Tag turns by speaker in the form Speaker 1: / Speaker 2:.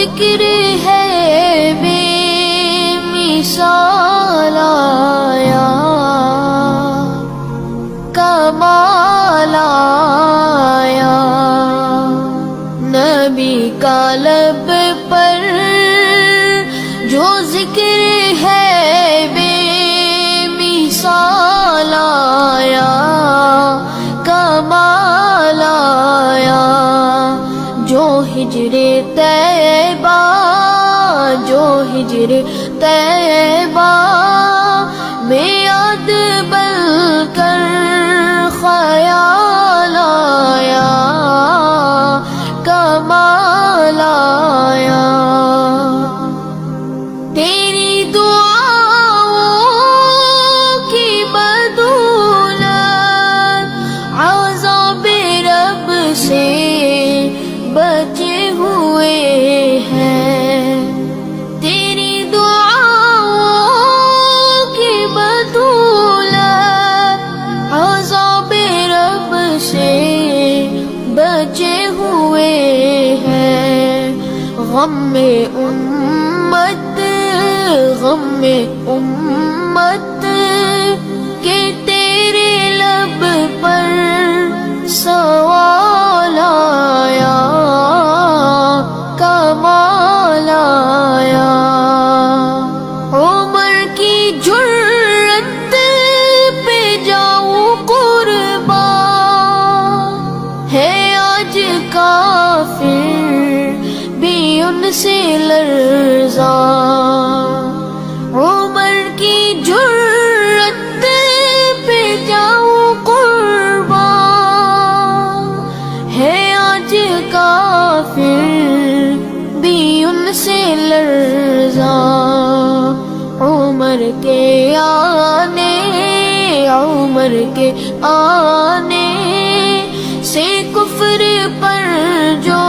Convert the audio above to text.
Speaker 1: ذکر ہے بے مثال آیا، کمال آیا، نبی کا لب پر جو ذکر ہے بے مثال آیا، کمال آیا، جو ہجر طیبہ، جو ہجر طیبہ میں یاد بن کر خیال آیا، کمال آیا، تیری دعاؤں کی بدولت عذاب رب سے بچے ہوئے ہیں، تیری دعاؤں کی بدولت عذاب رب سے بچے ہوئے ہیں، غم امت، غم امت کہ تیرے لب پر سوال آیا، کمال آیا، عمر کی جرت پہ جاؤں قربان، ہے آج کافر بھی ان سے لرزاں، عمر کی جرت پہ جاؤں قربان، ہے آج کافر بھی ان سے لرزاں، عمر کے آنے، عمر کے آنے سے کفر پر جو